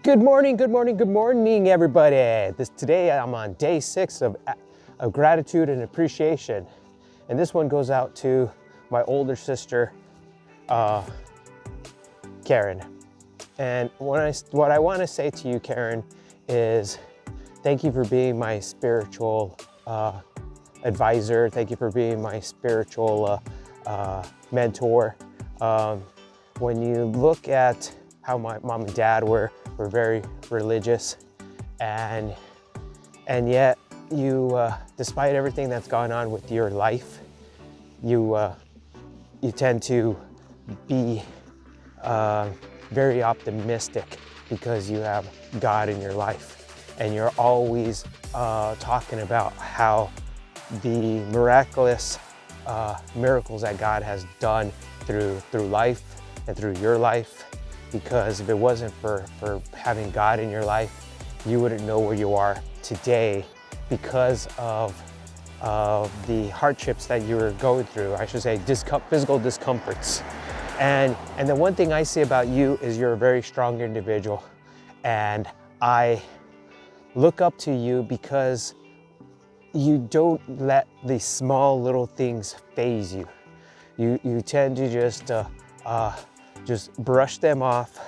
Good morning, good morning, good morning, everybody. Today I'm on day 6 of gratitude and appreciation. And this one goes out to my older sister, Karen. And what I want to say to you, Karen, is thank you for being my spiritual advisor. Thank you for being my spiritual mentor. When you look at how my mom and dad were very religious, and yet you, despite everything that's gone on with your life, you tend to be very optimistic because you have God in your life, and you're always talking about how the miraculous miracles that God has done through life and through your life. Because if it wasn't for having God in your life, you wouldn't know where you are today because of the hardships that you were going through. I should say physical discomforts. And the one thing I see about you is you're a very strong individual. And I look up to you because you don't let the small little things faze you. You tend to just brush them off,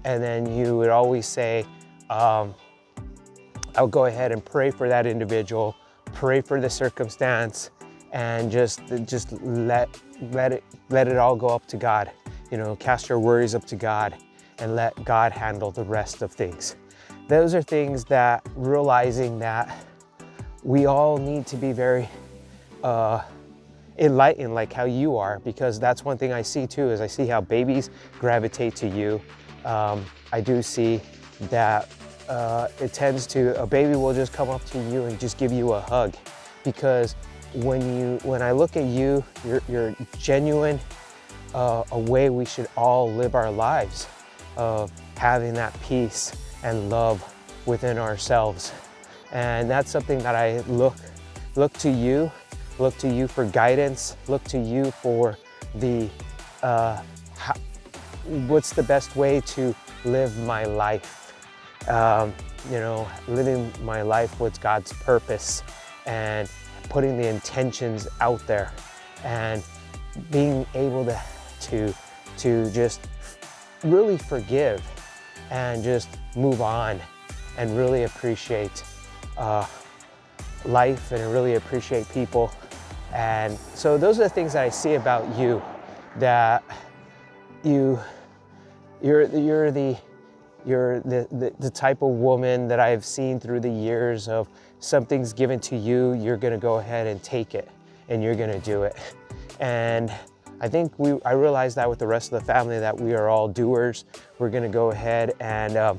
and then you would always say, I'll go ahead and pray for that individual, pray for the circumstance, and just let it all go up to God. You know, cast your worries up to God and let God handle the rest of things. Those are things that realizing that we all need to be very enlightened like how you are, because that's one thing I see too, is I see how babies gravitate to you. I do see that a baby will just come up to you and just give you a hug, because when I look at you, you're genuine, a way we should all live our lives, of having that peace and love within ourselves. And that's something that I look to you for guidance, look to you for what's the best way to live my life. Living my life with God's purpose and putting the intentions out there and being able to just really forgive and just move on and really appreciate life and really appreciate people. And so those are the things that I see about you, that you're the type of woman that I've seen through the years of something's given to you, you're gonna go ahead and take it and you're gonna do it. And I think I realized that with the rest of the family, that we are all doers. We're gonna go ahead and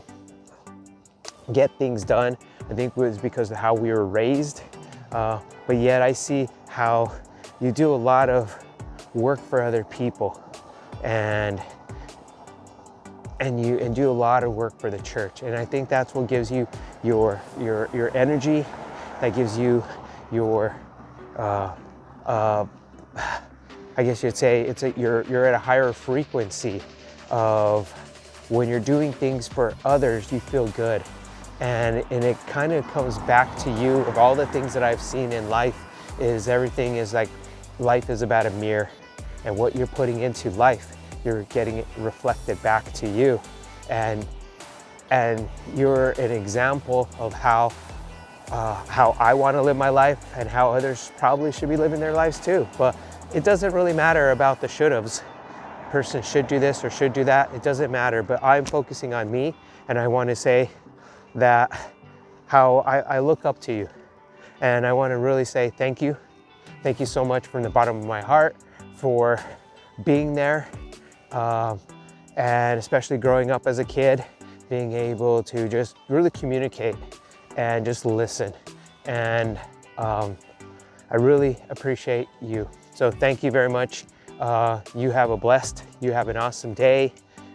get things done. I think it was because of how we were raised, but yet I see how you do a lot of work for other people, and you do a lot of work for the church. And I think that's what gives you your energy, that gives you your I guess you'd say you're at a higher frequency of when you're doing things for others, you feel good. And it kind of comes back to you of all the things that I've seen in life, is everything is like, life is about a mirror, and what you're putting into life, you're getting it reflected back to you. And you're an example of how I want to live my life, and how others probably should be living their lives too. But it doesn't really matter about the should-haves. Person should do this or should do that. It doesn't matter, but I'm focusing on me, and I want to say that how I look up to you. And I want to really say thank you. Thank you so much from the bottom of my heart for being there. And especially growing up as a kid, being able to just really communicate and just listen. And I really appreciate you. So thank you very much. You have an awesome day.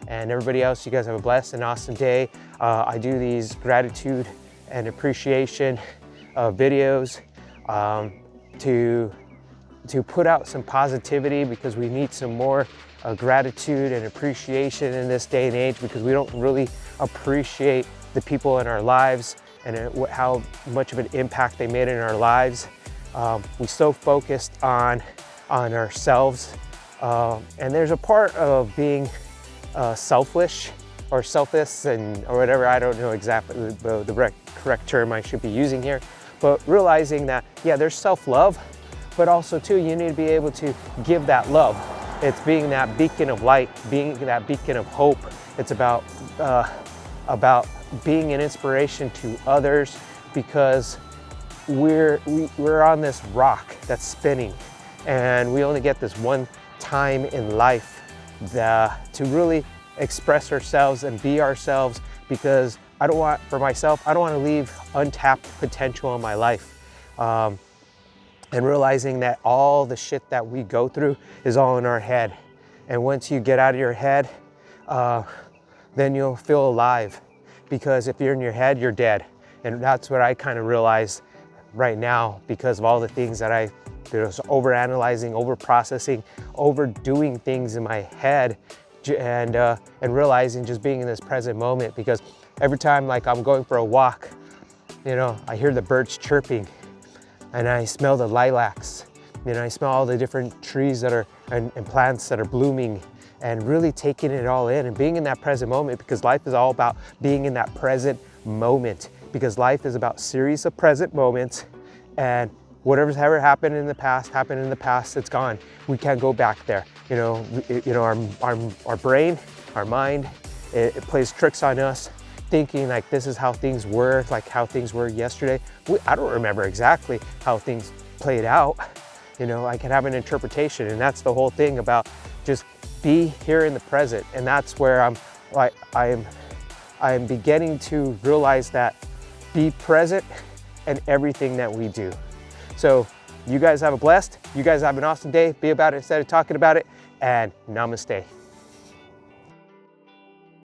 And everybody else, you guys have a blessed and awesome day. I do these gratitude and appreciation videos to put out some positivity, because we need some more gratitude and appreciation in this day and age, because we don't really appreciate the people in our lives and how much of an impact they made in our lives. We're so focused on ourselves. And there's a part of being selfish or selfish or whatever, I don't know exactly the correct term I should be using here, but realizing that, yeah, there's self-love, but also too, you need to be able to give that love. It's being that beacon of light, being that beacon of hope. It's about being an inspiration to others, because we're on this rock that's spinning, and we only get this one time in life to really express ourselves and be ourselves, because for myself, I don't want to leave untapped potential in my life. And realizing that all the shit that we go through is all in our head. And once you get out of your head, then you'll feel alive. Because if you're in your head, you're dead. And that's what I kind of realize right now, because of all the things that there's overanalyzing, overprocessing, overdoing things in my head, and realizing just being in this present moment. Because every time, like, I'm going for a walk, you know, I hear the birds chirping, and I smell the lilacs, you know, I smell all the different trees that are and plants that are blooming, and really taking it all in and being in that present moment, because life is all about being in that present moment, because life is about series of present moments, and whatever's ever happened in the past, it's gone. We can't go back there. You know, our brain, our mind, it plays tricks on us, thinking like this is how things were, like how things were yesterday. I don't remember exactly how things played out. You know, I can have an interpretation, and that's the whole thing about just be here in the present. And that's where I am beginning to realize that be present in everything that we do. So you guys have you guys have an awesome day. Be about it instead of talking about it, and namaste.